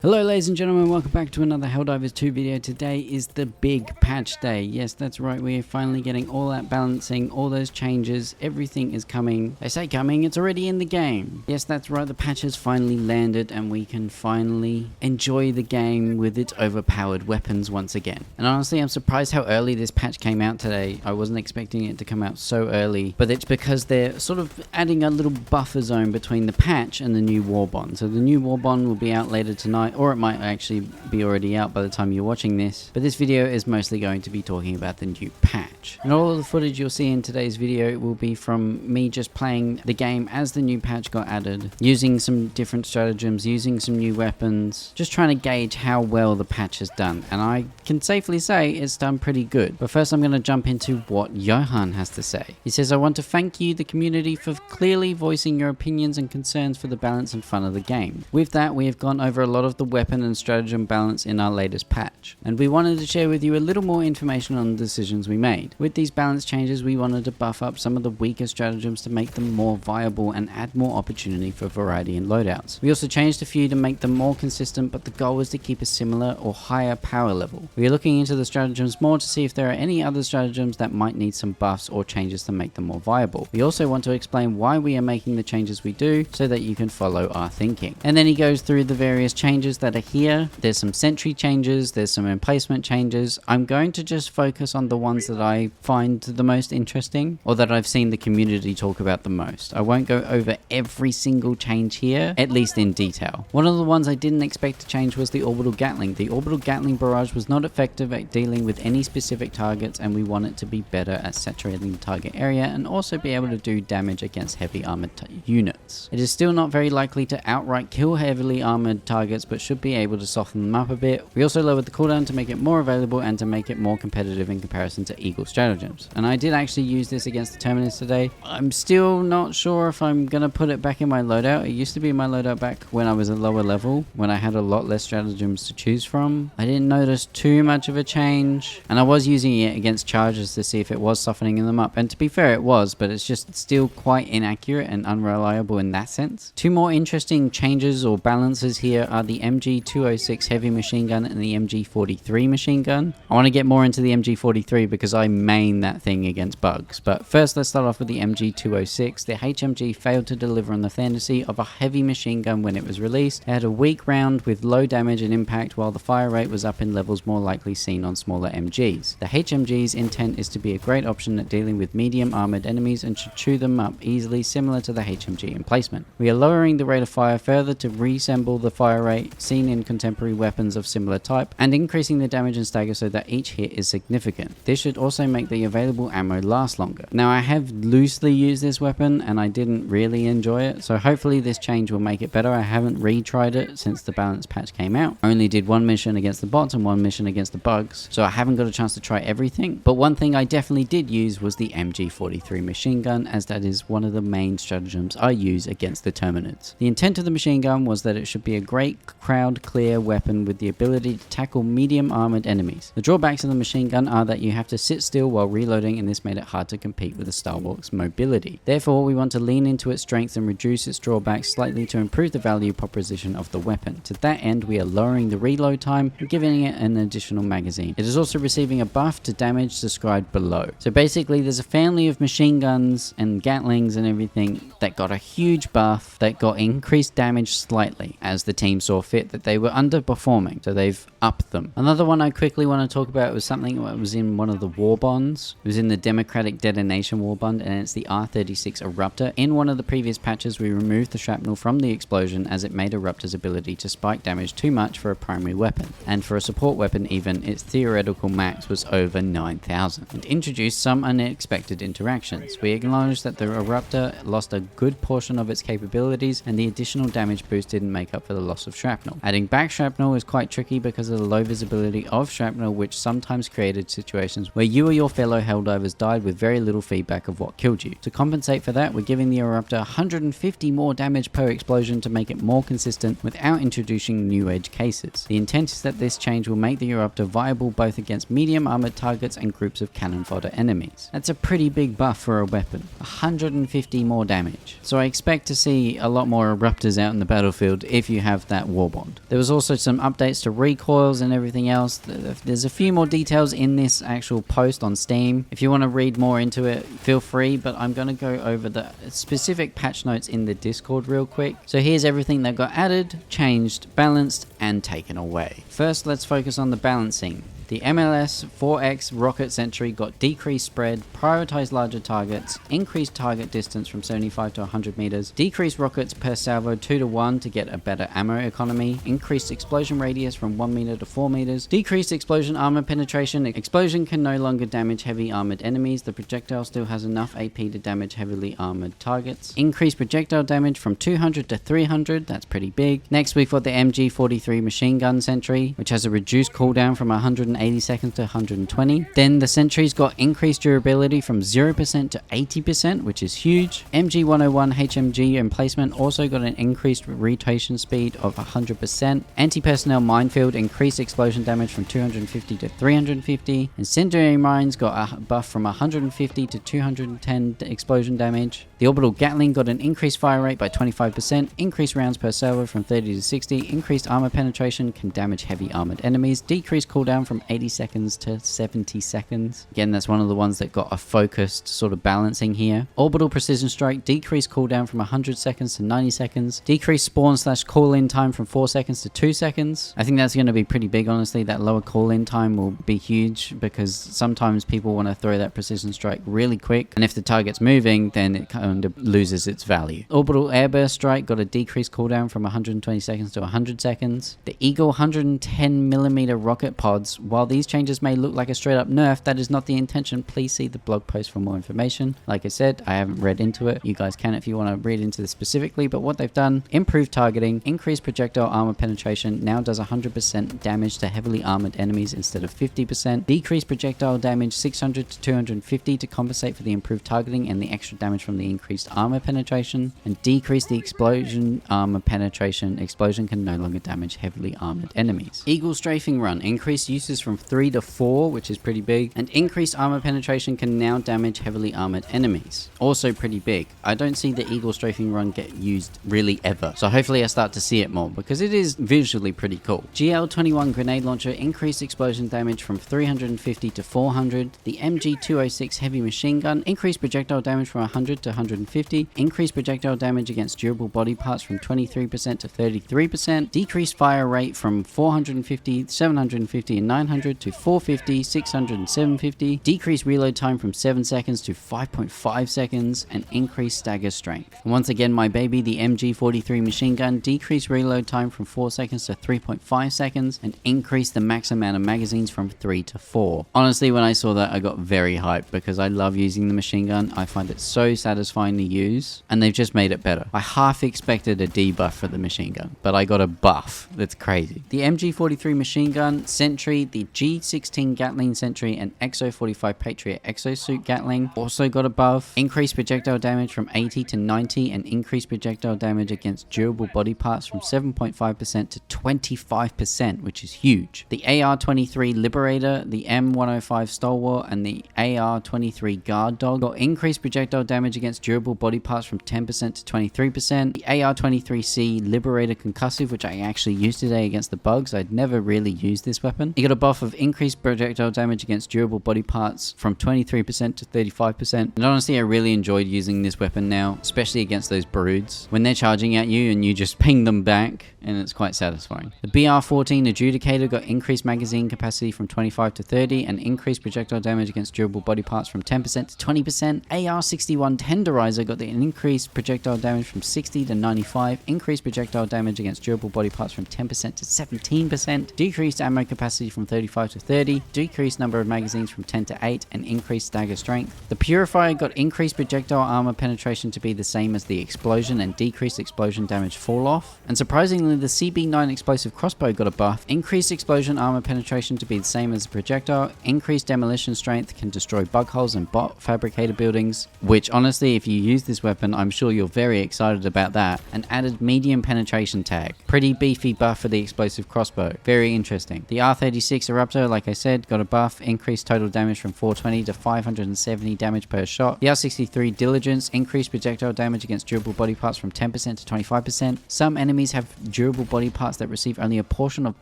Hello ladies and gentlemen, welcome back to another Helldivers 2 video. Today is the big patch day. Yes, that's right, we are finally getting all that balancing, all those changes, everything is coming. I say coming, it's already in the game. Yes, that's right, the patch has finally landed and we can finally enjoy the game with its overpowered weapons once again. And honestly, I'm surprised how early this patch came out today. I wasn't expecting it to come out so early, but it's because they're sort of adding a little buffer zone between the patch and the new war bond. So the new war bond will be out later tonight, or it might actually be already out by the time you're watching this, but this video is mostly going to be talking about the new patch. And all of the footage you'll see in today's video will be from me just playing the game as the new patch got added, using some different stratagems, using some new weapons, just trying to gauge how well the patch has done, and I can safely say it's done pretty good. But first I'm going to jump into what Johan has to say. He says, "I want to thank you, the community, for clearly voicing your opinions and concerns for the balance and fun of the game. With that, we have gone over a lot of the weapon and stratagem balance in our latest patch, and we wanted to share with you a little more information on the decisions we made. With these balance changes, we wanted to buff up some of the weaker stratagems to make them more viable and add more opportunity for variety in loadouts. We also changed a few to make them more consistent, but the goal was to keep a similar or higher power level. We are looking into the stratagems more to see if there are any other stratagems that might need some buffs or changes to make them more viable. We also want to explain why we are making the changes we do so that you can follow our thinking." And then he goes through the various changes that are here. There's some sentry changes, there's some emplacement changes. I'm going to just focus on the ones that I find the most interesting, or that I've seen the community talk about the most. I won't go over every single change here, at least in detail. One of the ones I didn't expect to change was the orbital Gatling. The orbital Gatling barrage was not effective at dealing with any specific targets, and we want it to be better at saturating the target area and also be able to do damage against heavy armored units. It is still not very likely to outright kill heavily armored targets, but should be able to soften them up a bit. We also lowered the cooldown to make it more available and to make it more competitive in comparison to Eagle stratagems. And I did actually use this against the Terminus today. I'm still not sure if I'm going to put it back in my loadout. It used to be in my loadout back when I was a lower level, when I had a lot less stratagems to choose from. I didn't notice too much of a change, and I was using it against charges to see if it was softening them up, and to be fair it was, but it's just still quite inaccurate and unreliable in that sense. Two more interesting changes or balances here are the MG206 heavy machine gun and the MG43 machine gun. I want to get more into the MG43 because I main that thing against bugs, but first let's start off with the MG206. The HMG failed to deliver on the fantasy of a heavy machine gun when it was released. It had a weak round with low damage and impact, while the fire rate was up in levels more likely seen on smaller MGs. The HMG's intent is to be a great option at dealing with medium armored enemies and should chew them up easily, similar to the HMG emplacement. We are lowering the rate of fire further to reassemble the fire rate seen in contemporary weapons of similar type, and increasing the damage and stagger so that each hit is significant. This should also make the available ammo last longer. Now, I have loosely used this weapon and I didn't really enjoy it, so hopefully this change will make it better. I haven't retried it since the balance patch came out. I only did one mission against the bots and one mission against the bugs, so I haven't got a chance to try everything, but one thing I definitely did use was the MG43 machine gun, as that is one of the main stratagems I use against the Terminids. The intent of the machine gun was that it should be a great crowd clear weapon with the ability to tackle medium armored enemies. The drawbacks of the machine gun are that you have to sit still while reloading, and this made it hard to compete with the Star Wars mobility. Therefore, we want to lean into its strengths and reduce its drawbacks slightly to improve the value proposition of the weapon. To that end, we are lowering the reload time and giving it an additional magazine. It is also receiving a buff to damage described below. So basically, there's a family of machine guns and Gatlings and everything that got a huge buff that got increased damage slightly, as the team saw fit that they were underperforming, so they've upped them. Another one I quickly want to talk about was something that was in one of the war bonds. It was in the Democratic Detonation war bond, and it's the R36 Eruptor. In one of the previous patches, we removed the shrapnel from the explosion as it made Eruptor's ability to spike damage too much for a primary weapon, and for a support weapon even, its theoretical max was over 9,000, and introduced some unexpected interactions. We acknowledge that the Eruptor lost a good portion of its capabilities, and the additional damage boost didn't make up for the loss of shrapnel. Adding back shrapnel is quite tricky because of the low visibility of shrapnel, which sometimes created situations where you or your fellow Helldivers died with very little feedback of what killed you. To compensate for that, we're giving the Eruptor 150 more damage per explosion to make it more consistent without introducing new edge cases. The intent is that this change will make the Eruptor viable both against medium armored targets and groups of cannon fodder enemies. That's a pretty big buff for a weapon. 150 more damage. So I expect to see a lot more Eruptors out in the battlefield if you have that war control bond. There was also some updates to recoils and everything else. There's a few more details in this actual post on Steam. If you want to read more into it, feel free, but I'm going to go over the specific patch notes in the Discord real quick. So here's everything that got added, changed, balanced, and taken away. First, let's focus on the balancing. The MLS 4X Rocket Sentry got decreased spread, prioritized larger targets, increased target distance from 75 to 100 meters, decreased rockets per salvo 2 to 1 to get a better ammo economy, increased explosion radius from 1 meter to 4 meters, decreased explosion armor penetration. Explosion can no longer damage heavy armored enemies. The projectile still has enough AP to damage heavily armored targets. Increased projectile damage from 200 to 300. That's pretty big. Next, we've got the MG43 Machine Gun Sentry, which has a reduced cooldown from 180 seconds to 120. Then the sentry's got increased durability from 0% to 80%, which is huge. MG101 HMG emplacement also got an increased rotation speed of 100%. Anti-personnel minefield increased explosion damage from 250 to 350. Incendiary mines got a buff from 150 to 210 explosion damage. The orbital Gatling got an increased fire rate by 25%, increased rounds per salvo from 30 to 60, increased armor penetration, can damage heavy armored enemies, decreased cooldown from 80 seconds to 70 seconds. Again, that's one of the ones that got a focused sort of balancing here. Orbital Precision Strike, decreased cooldown from 100 seconds to 90 seconds, decreased spawn / call-in time from 4 seconds to 2 seconds. I think that's going to be pretty big, honestly. That lower call-in time will be huge because sometimes people want to throw that Precision Strike really quick, and if the target's moving, then it kind of loses its value. Orbital Airburst Strike got a decreased cooldown from 120 seconds to 100 seconds. The Eagle 110mm rocket pods, while these changes may look like a straight up nerf, that is not the intention. Please see the blog post for more information. Like I said, I haven't read into it. You guys can if you want to read into this specifically, but what they've done: improved targeting, increased projectile armor penetration, now does 100% damage to heavily armored enemies instead of 50%, decreased projectile damage 600 to 250 to compensate for the improved targeting and the extra damage from the increased armor penetration, and decrease the explosion armor penetration. Explosion can no longer damage heavily armored enemies. Eagle Strafing Run, increased uses from 3 to 4, which is pretty big, and increased armor penetration can now damage heavily armored enemies. Also pretty big. I don't see the Eagle Strafing Run get used really ever, so hopefully I start to see it more because it is visually pretty cool. GL21 Grenade Launcher, increased explosion damage from 350 to 400. The MG206 Heavy Machine Gun, increased projectile damage from 100 to 150, increased projectile damage against durable body parts from 23% to 33%, decreased fire rate from 450, 750 and 900 to 450, 600 and 750, decreased reload time from 7 seconds to 5.5 seconds, and increased stagger strength. And once again, my baby, the MG43 Machine Gun, decreased reload time from 4 seconds to 3.5 seconds, and increased the max amount of magazines from 3 to 4. Honestly, when I saw that, I got very hyped because I love using the machine gun. I find it so satisfying to use, and they've just made it better. I half expected a debuff for the machine gun, but I got a buff. That's crazy. The MG43 Machine Gun, Sentry, the G16 Gatling Sentry, and XO45 Patriot Exosuit Gatling also got a buff. Increased projectile damage from 80 to 90, and increased projectile damage against durable body parts from 7.5% to 25%, which is huge. The AR-23 Liberator, the M105 Stalwart, and the AR-23 Guard Dog got increased projectile damage against durable body parts from 10% to 23%. The AR-23C Liberator Concussive, which I actually used today against the bugs. I'd never really used this weapon. It got a buff of increased projectile damage against durable body parts from 23% to 35%. And honestly, I really enjoyed using this weapon now, especially against those broods, when they're charging at you and you just ping them back, and it's quite satisfying. The BR-14 Adjudicator got increased magazine capacity from 25 to 30, and increased projectile damage against durable body parts from 10% to 20%. AR-61 Tenderizer got the increased projectile damage from 60 to 95, increased projectile damage against durable body parts from 10% to 17%, decreased ammo capacity from 35 to 30, decreased number of magazines from 10 to 8, and increased stagger strength. The Purifier got increased projectile armor penetration to be the same as the explosion, and decreased explosion damage fall off. And surprisingly, the CB9 explosive crossbow got a buff, increased explosion armor penetration to be the same as the projectile, increased demolition strength, can destroy bug holes and bot fabricator buildings, which honestly, if you use this weapon, I'm sure you're very excited about that, and added medium penetration tag. Pretty beefy buff for the explosive crossbow. Very interesting. The R36 Eruptor, like I said, got a buff, increased total damage from 420 to 570 damage per shot. The R63 Diligence increased projectile damage against durable body parts from 10% to 25%. Some enemies have durable body parts that receive only a portion of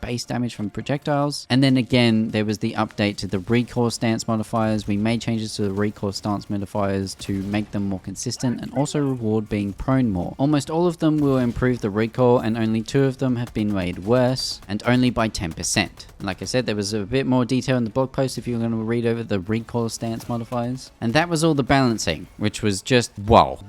base damage from projectiles. And then again, there was the update to the recoil stance modifiers. We made changes to the recoil stance modifiers to make them more consistent and also reward being prone more. Almost all of them will improve the recoil, and only 2 of them have been made worse, and only by 10%. Like I said, there was a bit more detail in the blog post if you're going to read over the recoil stance modifiers. And that was all the balancing, which was just whoa.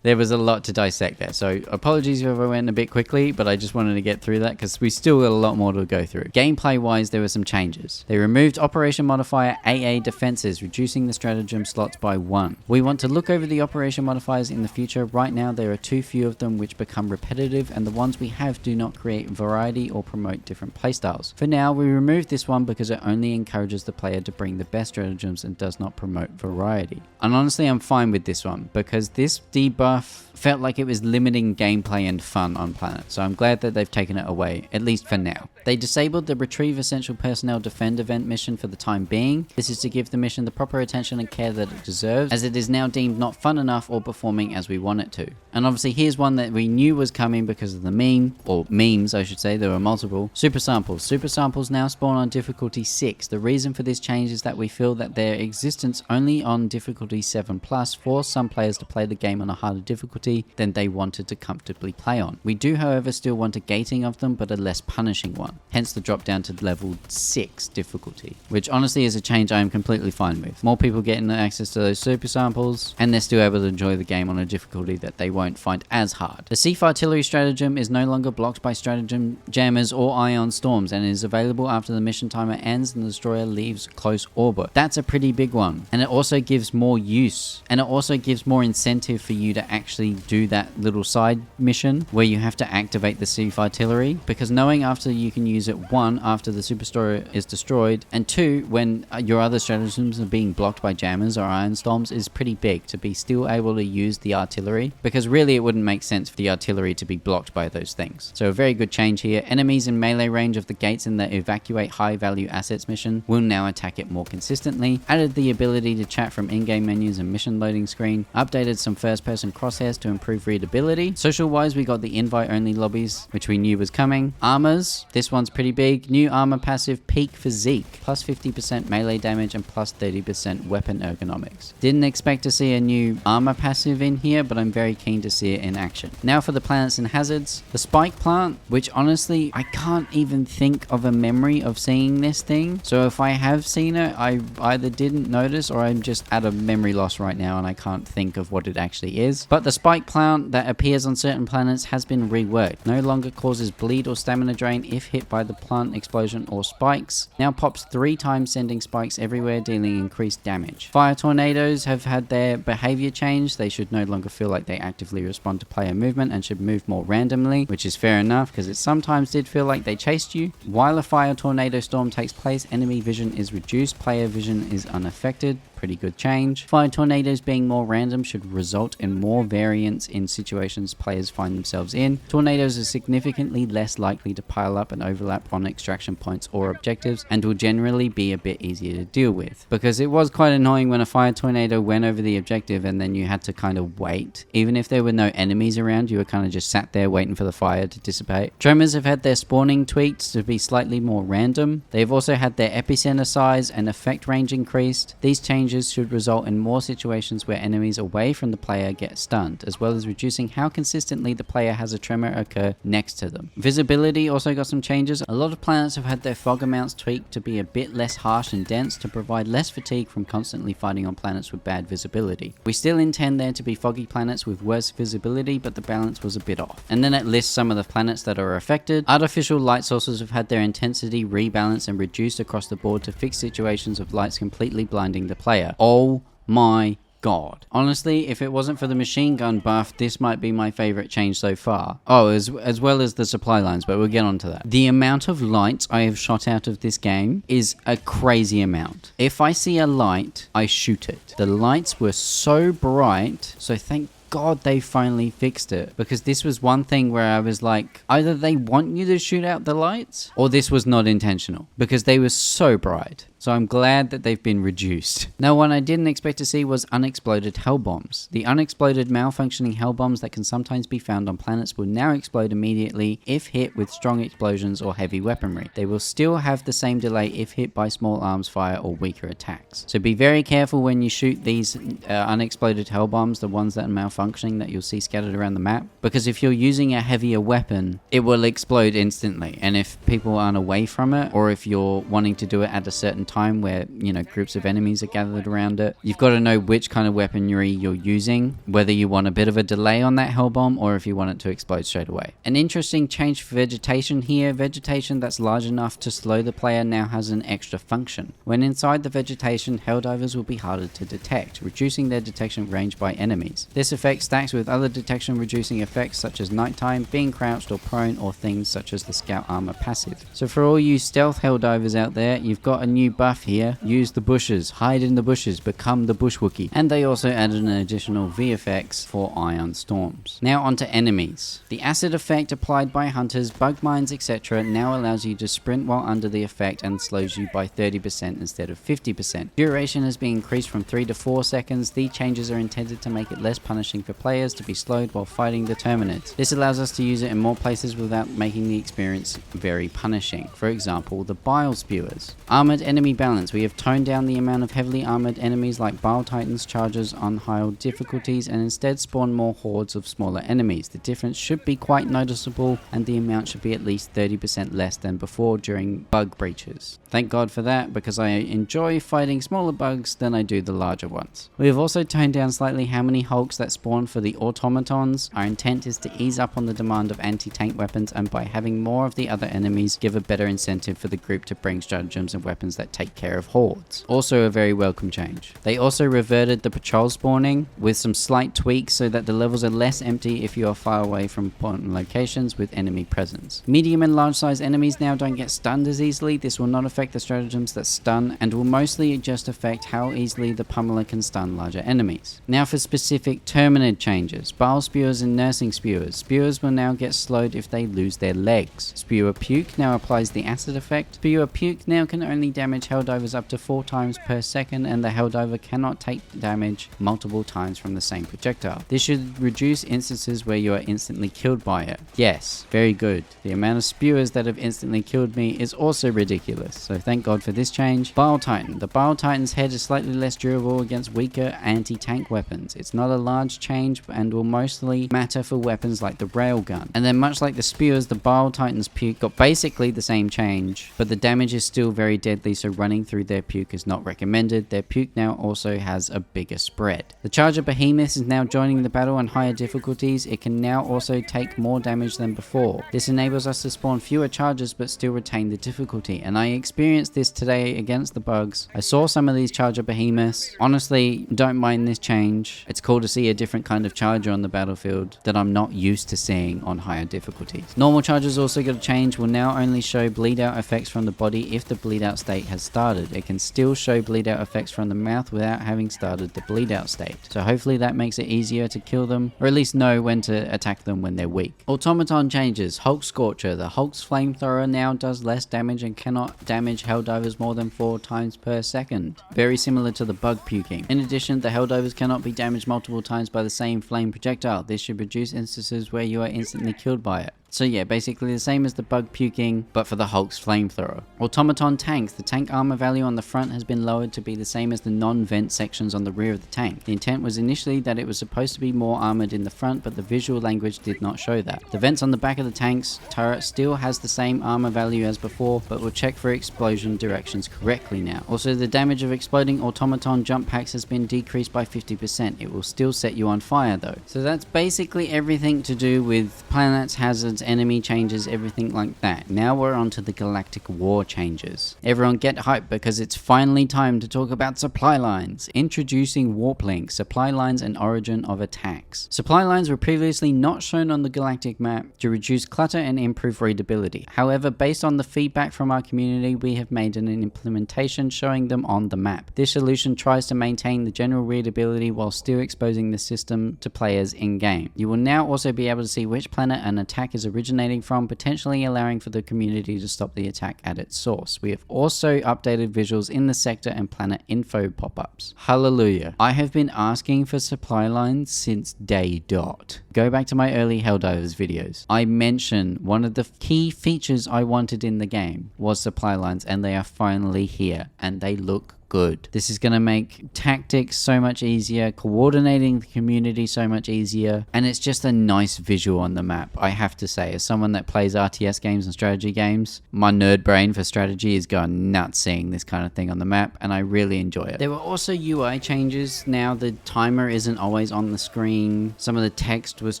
There was a lot to dissect there. So apologies if I went a bit quickly, but I just wanted to get through that because we still got a lot more to go through. Gameplay wise, there were some changes. They removed Operation Modifier AA defenses, reducing the stratagem slots by 1. We want to look over the Operation Modifiers in the future. Right now, there are too few of them which become repetitive, and the ones we have do not create variety or promote different playstyles. For now, we removed this one because it only encourages the player to bring the best stratagems and does not promote variety. And honestly, I'm fine with this one because this debuff felt like it was limiting gameplay and fun on planet, so I'm glad that they've taken it away, at least for now. They disabled the Retrieve Essential Personnel Defend event mission for the time being. This is to give the mission the proper attention and care that it deserves, as it is now deemed not fun enough or performing as we want it to. And obviously here's one that we knew was coming because of the meme, or memes I should say, there were multiple. Super Samples. Super Samples now spawn on difficulty 6. The reason for this change is that we feel that their existence only on difficulty 7+ forced some players to play the game on a harder difficulty than they wanted to comfortably play on. We do however still want a gating of them, but a less punishing one. Hence the drop down to level 6 difficulty, which honestly is a change I am completely fine with. More people getting access to those super samples, and they're still able to enjoy the game on a difficulty that they won't find as hard. The Siege Artillery stratagem is no longer blocked by stratagem jammers or ion storms, and is available after the mission timer ends and the destroyer leaves close orbit. That's a pretty big one, and it also gives more use, and it also gives more incentive for you to actually do that little side mission where you have to activate the Siege Artillery, because knowing after you can use it, 1, after the superstore is destroyed, and 2, when your other stratagems are being blocked by jammers or iron storms, is pretty big to be still able to use the artillery, because really it wouldn't make sense for the artillery to be blocked by those things. So a very good change here. Enemies in melee range of the gates in the evacuate high value assets mission will now attack it more consistently. Added the ability to chat from in-game menus and mission loading screen. Updated some first person crosshairs to improve readability. Social wise, we got the invite only lobbies, which we knew was coming. Armors, this one's pretty big. New armor passive, Peak Physique, plus 50% melee damage and plus 30% weapon ergonomics. Didn't expect to see a new armor passive in here, but I'm very keen to see it in action. Now for the planets and hazards. The Spike Plant, which honestly, I can't even think of a memory of seeing this thing. So if I have seen it, I either didn't notice or I'm just at a memory loss right now and I can't think of what it actually is. But the Spike Plant that appears on certain planets has been reworked. No longer causes bleed or stamina drain if hit by the plant explosion or spikes. Now pops 3 times, sending spikes everywhere, dealing increased damage. Fire tornadoes have had their behavior change. They should no longer feel like they actively respond to player movement and should move more randomly, which is fair enough because it sometimes did feel like they chased you. While a fire tornado storm takes place, enemy vision is reduced, player vision is unaffected. Pretty good change. Fire tornadoes being more random should result in more variance in situations players find themselves in. Tornadoes are significantly less likely to pile up and overlap on extraction points or objectives, and will generally be a bit easier to deal with. Because it was quite annoying when a fire tornado went over the objective and then you had to kind of wait. Even if there were no enemies around, you were kind of just sat there waiting for the fire to dissipate. Tremors have had their spawning tweaked to be slightly more random. They've also had their epicenter size and effect range increased. These changes should result in more situations where enemies away from the player get stunned, as well as reducing how consistently the player has a tremor occur next to them. Visibility also got some changes. A lot of planets have had their fog amounts tweaked to be a bit less harsh and dense to provide less fatigue from constantly fighting on planets with bad visibility. We still intend there to be foggy planets with worse visibility, but the balance was a bit off. And then it lists some of the planets that are affected. Artificial light sources have had their intensity rebalanced and reduced across the board to fix situations of lights completely blinding the player. Oh my God. Honestly, if it wasn't for the machine gun buff, this might be my favorite change so far. Oh, as well as the supply lines, but we'll get onto that. The amount of lights I have shot out of this game is a crazy amount. If I see a light, I shoot it. The lights were so bright, so thank God they finally fixed it, because this was one thing where I was like, either they want you to shoot out the lights or this was not intentional, because they were so bright. So I'm glad that they've been reduced. Now, one I didn't expect to see was unexploded hell bombs. The unexploded malfunctioning hell bombs that can sometimes be found on planets will now explode immediately if hit with strong explosions or heavy weaponry. They will still have the same delay if hit by small arms fire or weaker attacks. So be very careful when you shoot these unexploded hell bombs, the ones that are malfunctioning that you'll see scattered around the map, because if you're using a heavier weapon, it will explode instantly. And if people aren't away from it, or if you're wanting to do it at a certain time where, you know, groups of enemies are gathered around it, you've got to know which kind of weaponry you're using, whether you want a bit of a delay on that hell bomb or if you want it to explode straight away. An interesting change for vegetation here. Vegetation that's large enough to slow the player now has an extra function. When inside the vegetation, Helldivers will be harder to detect, reducing their detection range by enemies. This effect stacks with other detection reducing effects such as nighttime, being crouched or prone, or things such as the scout armor passive. So for all you stealth Helldivers out there, you've got a new buff here. Use the bushes, hide in the bushes, become the bush Wookie. And they also added an additional VFX for ion storms. Now onto enemies. The acid effect applied by hunters, bug mines, etc. now allows you to sprint while under the effect and slows you by 30% instead of 50%. Duration has been increased from 3 to 4 seconds. These changes are intended to make it less punishing for players to be slowed while fighting the Terminids. This allows us to use it in more places without making the experience very punishing. For example, the Bile Spewers. Armored enemy balance. We have toned down the amount of heavily armored enemies like Bile Titans chargers on higher difficulties and instead spawn more hordes of smaller enemies. The difference should be quite noticeable and the amount should be at least 30% less than before during bug breaches. Thank God for that, because I enjoy fighting smaller bugs than I do the larger ones. We have also toned down slightly how many hulks that spawn for the automatons. Our intent is to ease up on the demand of anti-tank weapons, and by having more of the other enemies give a better incentive for the group to bring stratagems and weapons that take care of hordes. Also a very welcome change. They also reverted the patrol spawning with some slight tweaks so that the levels are less empty if you are far away from important locations with enemy presence. Medium and large size enemies now don't get stunned as easily. This will not affect the stratagems that stun and will mostly just affect how easily the pummeler can stun larger enemies. Now for specific Terminid changes. Bile Spewers and Nursing Spewers. Spewers will now get slowed if they lose their legs. Spewer Puke now applies the acid effect. Spewer Puke now can only damage Helldivers up to 4 times per second, and the Helldiver cannot take damage multiple times from the same projectile. This should reduce instances where you are instantly killed by it. Yes, very good. The amount of spewers that have instantly killed me is also ridiculous, so thank God for this change. Bile Titan. The Bile Titan's head is slightly less durable against weaker anti-tank weapons. It's not a large change and will mostly matter for weapons like the railgun. And then much like the spewers, the Bile Titan's puke got basically the same change, but the damage is still very deadly, so running through their puke is not recommended. Their puke now also has a bigger spread. The Charger Behemoth is now joining the battle on higher difficulties. It can now also take more damage than before. This enables us to spawn fewer chargers but still retain the difficulty, and I experienced this today against the bugs. I saw some of these Charger Behemoths. Honestly, don't mind this change. It's cool to see a different kind of charger on the battlefield that I'm not used to seeing on higher difficulties. Normal chargers also got a change. Will now only show bleed out effects from the body if the bleed out state has started. It can still show bleed out effects from the mouth without having started the bleed out state. So hopefully that makes it easier to kill them, or at least know when to attack them when they're weak. Automaton changes. Hulk Scorcher. The Hulk's flamethrower now does less damage and cannot damage Helldivers more than 4 times per second. Very similar to the bug puking. In addition, the Helldivers cannot be damaged multiple times by the same flame projectile. This should reduce instances where you are instantly killed by it. So yeah, basically the same as the bug puking, but for the Hulk's flamethrower. Automaton tanks. The tank armor value on the front has been lowered to be the same as the non-vent sections on the rear of the tank. The intent was initially that it was supposed to be more armored in the front, but the visual language did not show that. The vents on the back of the tank's turret still has the same armor value as before, but will check for explosion directions correctly now. Also, the damage of exploding automaton jump packs has been decreased by 50%. It will still set you on fire though. So that's basically everything to do with planets, hazards, balance, enemy changes, everything like that. Now we're on to the Galactic War changes. Everyone get hyped because it's finally time to talk about supply lines. Introducing warp links, supply lines and origin of attacks. Supply lines were previously not shown on the galactic map to reduce clutter and improve readability. However, based on the feedback from our community, we have made an implementation showing them on the map. This solution tries to maintain the general readability while still exposing the system to players in-game. You will now also be able to see which planet an attack is originating from, potentially allowing for the community to stop the attack at its source. We have also updated visuals in the sector and planet info pop-ups. Hallelujah. I have been asking for supply lines since day dot. Go back to my early Helldivers videos. I mentioned one of the key features I wanted in the game was supply lines, and they are finally here, and they look good. This is going to make tactics so much easier, coordinating the community so much easier, and it's just a nice visual on the map. I have to say, as someone that plays RTS games and strategy games, my nerd brain for strategy is going nuts seeing this kind of thing on the map, and I really enjoy it. There were also UI changes. Now the timer isn't always on the screen. Some of the text was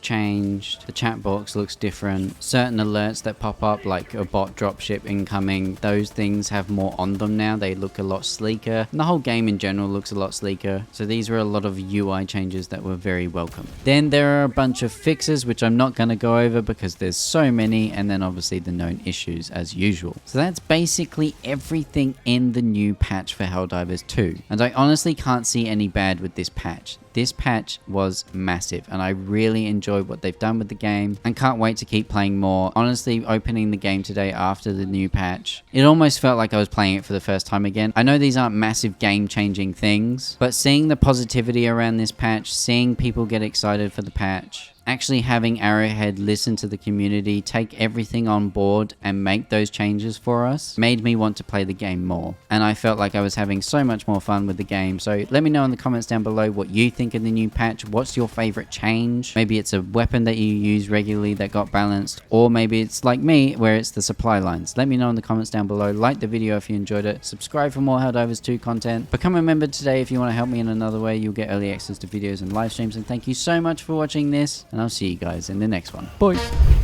changed. The chat box looks different. Certain alerts that pop up, like a bot dropship incoming, those things have more on them now. They look a lot sleeker. And the whole game in general looks a lot sleeker. So these were a lot of UI changes that were very welcome. Then there are a bunch of fixes, which I'm not going to go over because there's so many, and then obviously the known issues as usual. So that's basically everything in the new patch for Helldivers 2. And I honestly can't see any bad with this patch. This patch was massive, and I really enjoyed what they've done with the game and can't wait to keep playing more. Honestly, opening the game today after the new patch, it almost felt like I was playing it for the first time again. I know these aren't massive game-changing things, but seeing the positivity around this patch, seeing people get excited for the patch, actually having Arrowhead listen to the community, take everything on board and make those changes for us, made me want to play the game more. And I felt like I was having so much more fun with the game. So let me know in the comments down below what you think of the new patch. What's your favorite change? Maybe it's a weapon that you use regularly that got balanced, or maybe it's like me where it's the supply lines. Let me know in the comments down below. Like the video if you enjoyed it. Subscribe for more Helldivers 2 content. Become a member today if you want to help me in another way. You'll get early access to videos and live streams. And thank you so much for watching this, and I'll see you guys in the next one. Bye.